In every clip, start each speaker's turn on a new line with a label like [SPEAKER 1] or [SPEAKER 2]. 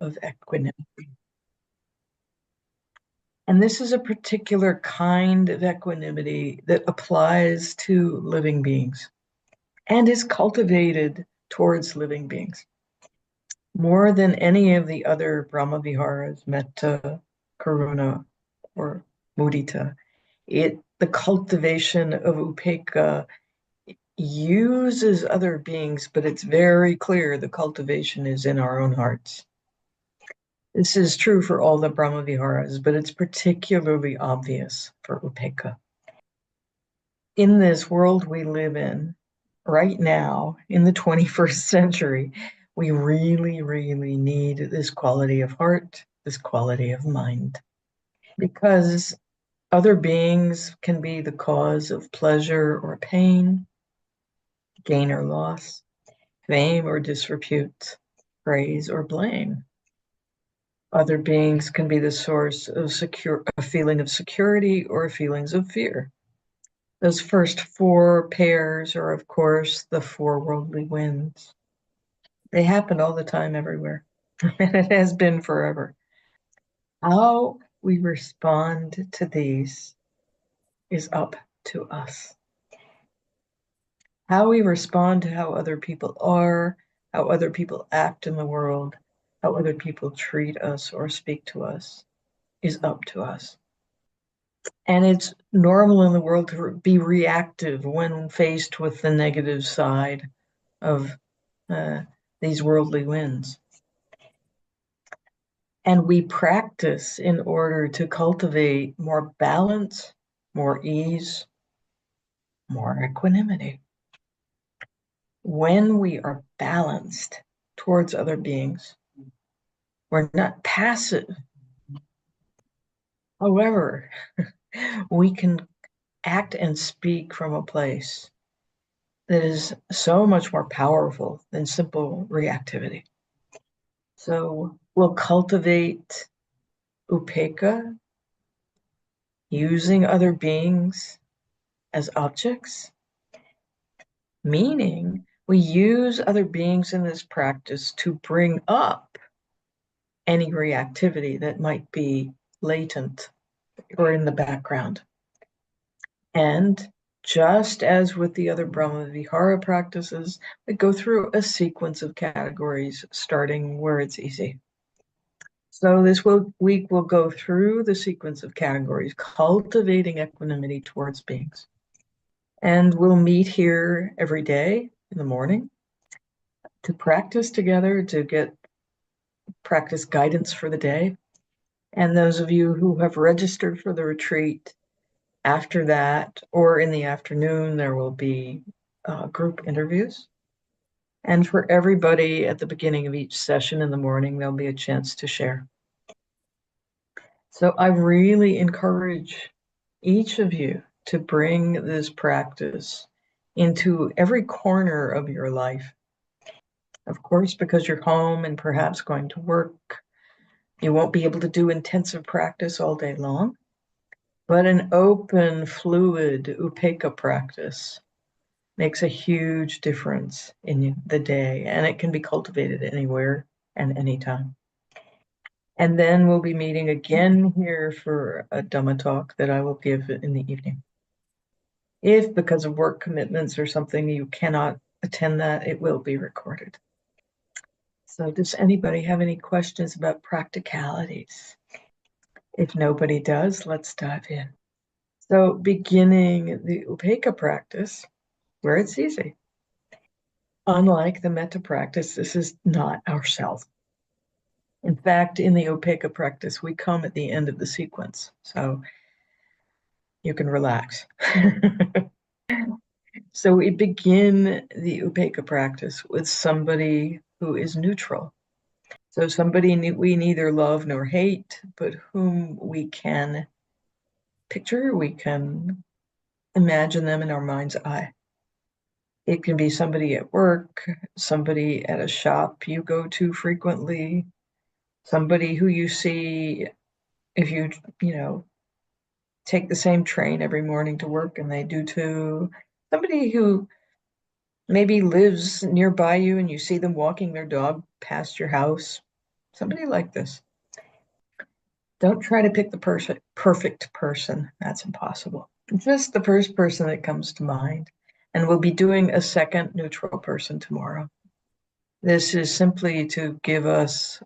[SPEAKER 1] of equanimity. And this is a particular kind of equanimity that applies to living beings and is cultivated towards living beings. More than any of the other Brahma Viharas, Metta, Karuna, or Mudita, the cultivation of Upekkha uses other beings, but it's very clear the cultivation is in our own hearts. This is true for all the Brahma Viharas, but it's particularly obvious for Upekkha. In this world we live in, right now, in the 21st century, we really, really need this quality of heart, this quality of mind, because other beings can be the cause of pleasure or pain, gain or loss, fame or disrepute, praise or blame. Other beings can be the source of a feeling of security or feelings of fear. Those first four pairs are, of course, the four worldly winds. They happen all the time everywhere, and it has been forever. How we respond to these is up to us. How we respond to how other people are, how other people act in the world, how other people treat us or speak to us is up to us. And it's normal in the world to be reactive when faced with the negative side of these worldly winds. And we practice in order to cultivate more balance, more ease, more equanimity. When we are balanced towards other beings, we're not passive. However, we can act and speak from a place that is so much more powerful than simple reactivity. So we'll cultivate upekkha, using other beings as objects, meaning we use other beings in this practice to bring up any reactivity that might be latent or in the background. And just as with the other Brahma Vihara practices, we go through a sequence of categories, starting where it's easy. So this week we'll go through the sequence of categories, cultivating equanimity towards beings. And we'll meet here every day in the morning to practice together, to get practice guidance for the day. And those of you who have registered for the retreat, after that, or in the afternoon, there will be group interviews. And for everybody at the beginning of each session in the morning, there'll be a chance to share. So I really encourage each of you to bring this practice into every corner of your life. Of course, because you're home and perhaps going to work, you won't be able to do intensive practice all day long. But an open, fluid Upekkha practice makes a huge difference in the day, and it can be cultivated anywhere and anytime. And then we'll be meeting again here for a Dhamma talk that I will give in the evening. If, because of work commitments or something, you cannot attend that, it will be recorded. So does anybody have any questions about practicalities? If nobody does, let's dive in. So beginning the Upekkha practice, where it's easy. Unlike the metta practice, this is not ourself. In fact, in the Upekkha practice, we come at the end of the sequence, so you can relax. So we begin the Upekkha practice with somebody who is neutral. So somebody we neither love nor hate, but whom we can picture, we can imagine them in our mind's eye. It can be somebody at work, somebody at a shop you go to frequently, somebody who you see if you take the same train every morning to work and they do too. Somebody who maybe lives nearby you and you see them walking their dog past your house. somebody like this. Don't try to pick the perfect person. That's impossible. Just the first person that comes to mind. And we'll be doing a second neutral person tomorrow. This is simply to give us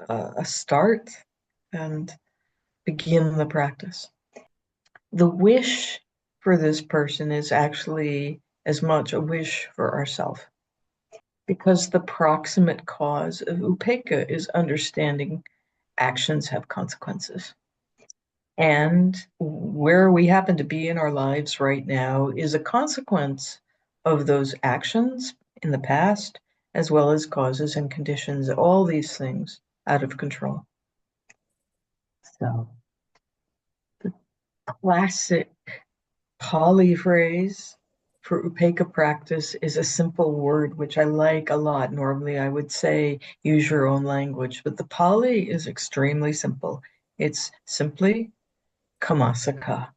[SPEAKER 1] a start and begin the practice. The wish for this person is actually as much a wish for ourselves, because the proximate cause of upekkha is understanding actions have consequences. And where we happen to be in our lives right now is a consequence of those actions in the past, as well as causes and conditions, all these things out of control. So the classic Pali phrase for Upekkha practice is a simple word, which I like a lot. Normally, I would say use your own language, but the Pali is extremely simple. It's simply kamasaka.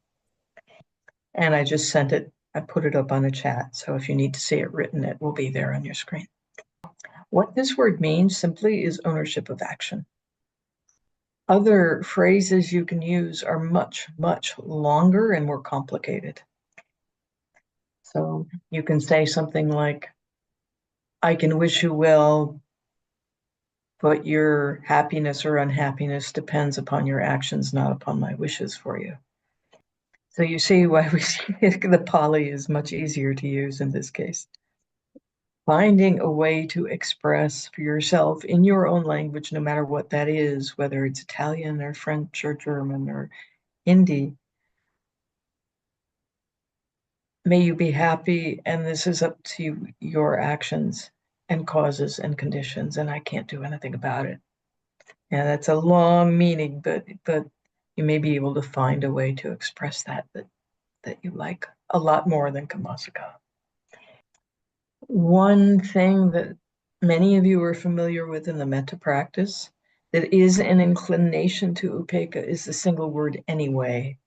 [SPEAKER 1] And I just sent it, I put it up on a chat. So if you need to see it written, it will be there on your screen. What this word means simply is ownership of action. Other phrases you can use are much, much longer and more complicated. So you can say something like, I can wish you well, but your happiness or unhappiness depends upon your actions, not upon my wishes for you. So you see why the Pali is much easier to use in this case. Finding a way to express for yourself in your own language, no matter what that is, whether it's Italian or French or German or Hindi. May you be happy, and this is up to your actions and causes and conditions, and I can't do anything about it. And that's a long meaning, but you may be able to find a way to express that you like a lot more than Kamasaka. One thing that many of you are familiar with in the metta practice that is an inclination to upekkha is the single word anyway,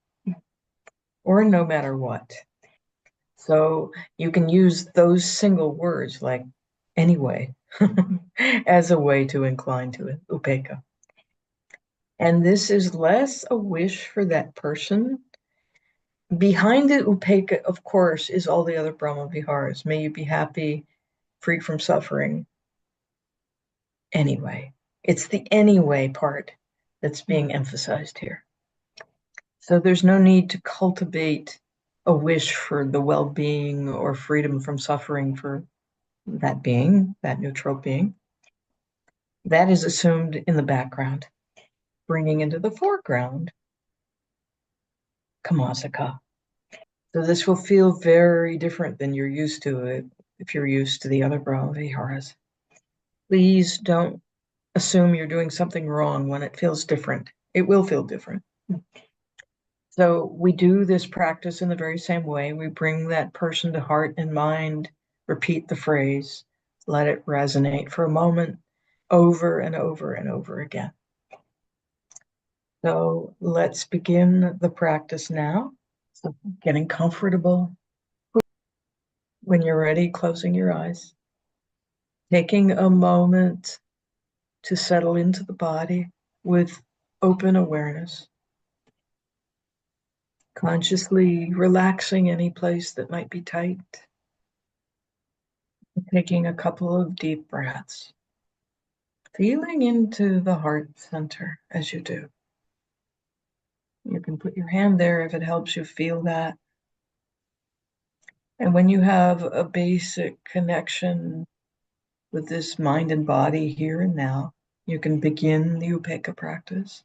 [SPEAKER 1] or no matter what. So you can use those single words like anyway as a way to incline to it, upekkha. And this is less a wish for that person. Behind the upekkha, of course, is all the other Brahma Viharas. May you be happy, free from suffering. Anyway, it's the anyway part that's being emphasized here. So there's no need to cultivate a wish for the well-being or freedom from suffering for that being, that neutral being. That is assumed in the background, bringing into the foreground Kamasaka. So this will feel very different than you're used to it if you're used to the other Brahma Viharas. Please don't assume you're doing something wrong when it feels different. It will feel different. So we do this practice in the very same way. We bring that person to heart and mind, repeat the phrase, let it resonate for a moment, over and over and over again. So let's begin the practice now. So getting comfortable. When you're ready, closing your eyes. Taking a moment to settle into the body with open awareness. Consciously relaxing any place that might be tight. Taking a couple of deep breaths. Feeling into the heart center as you do. You can put your hand there if it helps you feel that. And when you have a basic connection with this mind and body here and now, you can begin the Upekkha practice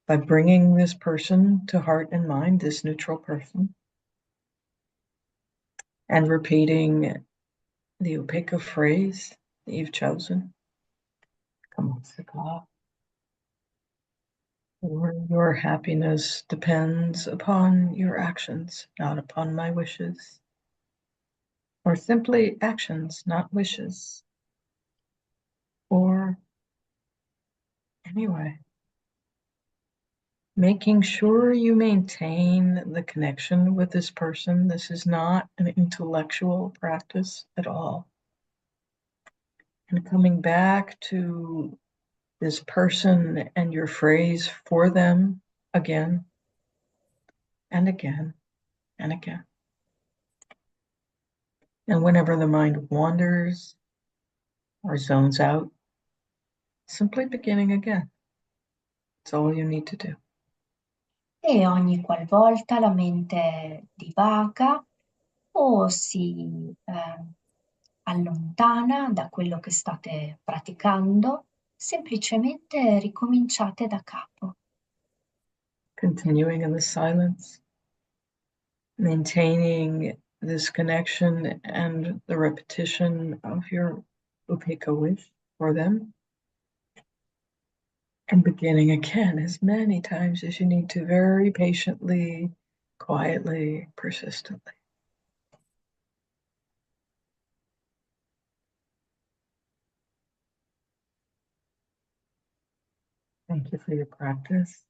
[SPEAKER 1] by bringing this person to heart and mind, this neutral person, and repeating the Upekkha phrase that you've chosen. Kamasaka. Or your happiness depends upon your actions, not upon my wishes. Or simply actions, not wishes. Or anyway, making sure you maintain the connection with this person. This is not an intellectual practice at all. And coming back to this person and your phrase for them again and again and again. And whenever the mind wanders or zones out, simply beginning again. It's all you need to do.
[SPEAKER 2] E ogni qualvolta la mente divaga o si allontana da quello che state praticando, semplicemente ricominciate da capo.
[SPEAKER 1] Continuing in the silence, maintaining this connection and the repetition of your Upekkha wish for them, and beginning again as many times as you need to, very patiently, quietly, persistently. Thank you for your practice.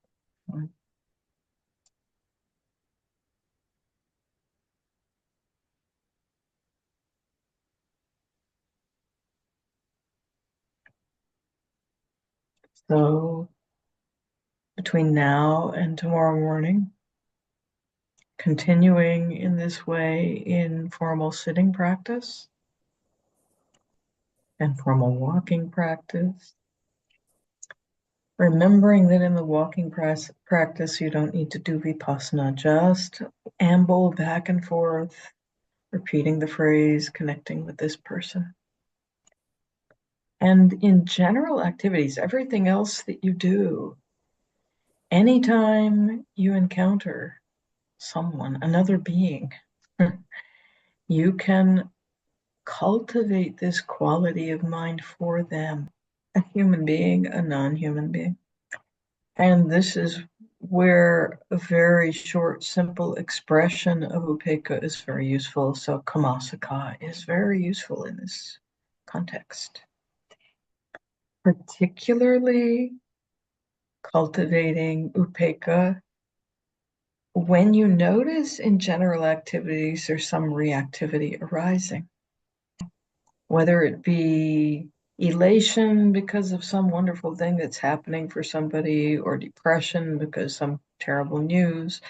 [SPEAKER 1] So between now and tomorrow morning, continuing in this way in formal sitting practice and formal walking practice, remembering that in the walking practice, you don't need to do vipassana, just amble back and forth, repeating the phrase, connecting with this person. And in general activities, everything else that you do, anytime you encounter someone, another being, you can cultivate this quality of mind for them, a human being, a non-human being. And this is where a very short, simple expression of Upekkha is very useful. So Kamasaka is very useful in this context. Particularly cultivating Upekkha when you notice in general activities there's some reactivity arising, whether it be elation because of some wonderful thing that's happening for somebody, or depression because some terrible news.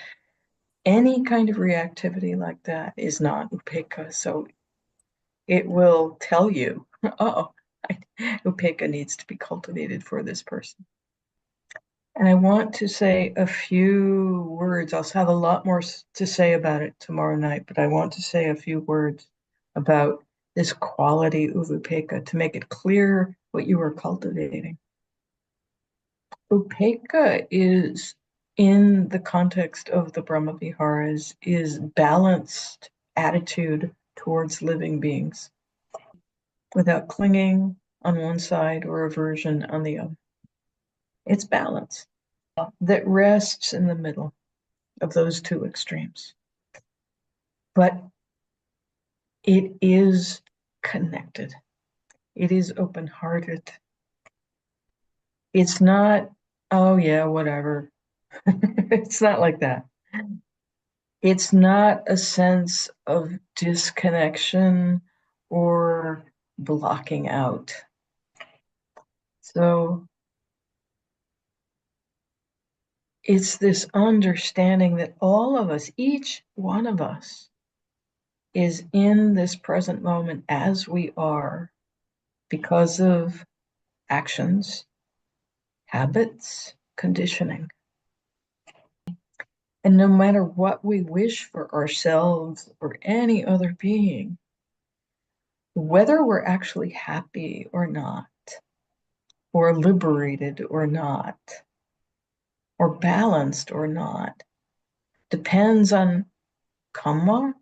[SPEAKER 1] Any kind of reactivity like that is not Upekkha. So it will tell you, oh, Upekkha needs to be cultivated for this person. And I want to say a few words. I'll have a lot more to say about it tomorrow night, but I want to say a few words about this quality of Upekkha to make it clear what you are cultivating. Upekkha is, in the context of the Brahma Viharas, is balanced attitude towards living beings without clinging on one side or aversion on the other. It's balance that rests in the middle of those two extremes. But it is connected. It is open-hearted. It's not, oh yeah, whatever. It's not like that. It's not a sense of disconnection or blocking out. So it's this understanding that all of us, each one of us, is in this present moment as we are because of actions, habits, conditioning. And no matter what we wish for ourselves or any other being, whether we're actually happy or not, or liberated or not, or balanced or not, depends on karma,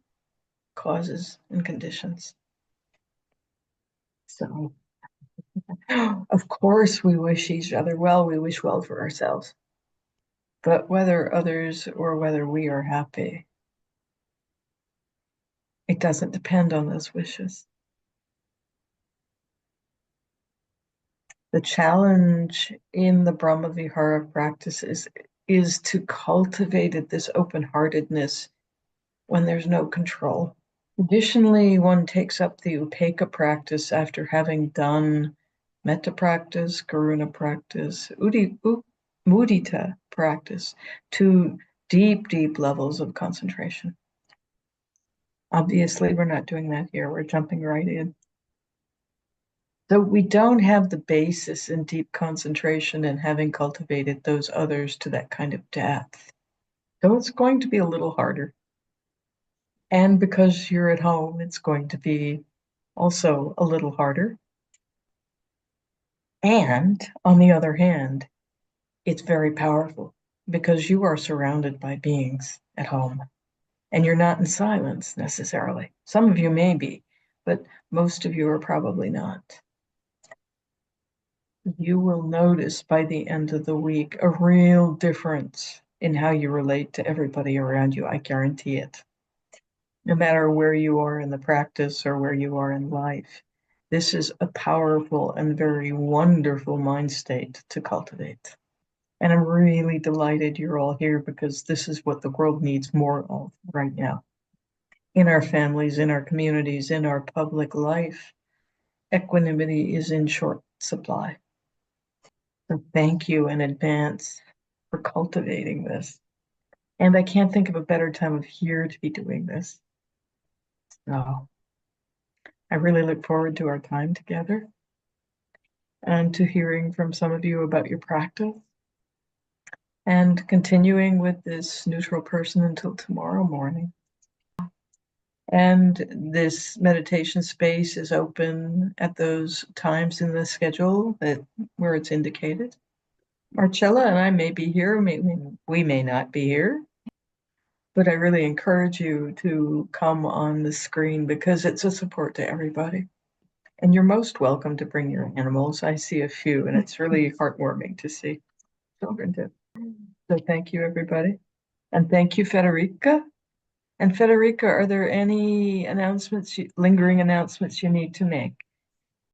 [SPEAKER 1] causes, and conditions. So, of course, we wish each other well, we wish well for ourselves. But whether others or whether we are happy, it doesn't depend on those wishes. The challenge in the Brahma Vihara practice is to cultivate this open-heartedness when there's no control. Traditionally, one takes up the Upekkha practice after having done metta practice, karuna practice, mudita practice, to deep, deep levels of concentration. Obviously, we're not doing that here. We're jumping right in. So we don't have the basis in deep concentration and having cultivated those others to that kind of depth. So it's going to be a little harder. And because you're at home, it's going to be also a little harder. And on the other hand, it's very powerful because you are surrounded by beings at home and you're not in silence necessarily. Some of you may be, but most of you are probably not. You will notice by the end of the week a real difference in how you relate to everybody around you. I guarantee it. No matter where you are in the practice or where you are in life, this is a powerful and very wonderful mind state to cultivate. And I'm really delighted you're all here because this is what the world needs more of right now. In our families, in our communities, in our public life, equanimity is in short supply. So thank you in advance for cultivating this. And I can't think of a better time of year to be doing this. So I really look forward to our time together and to hearing from some of you about your practice and continuing with this neutral person until tomorrow morning. And this meditation space is open at those times in the schedule where it's indicated. Marcella and I may be here, we may not be here, but I really encourage you to come on the screen because it's a support to everybody. And you're most welcome to bring your animals. I see a few, and it's really heartwarming to see children do. So thank you, everybody. And thank you, Federica. And Federica, are there any lingering announcements you need to make?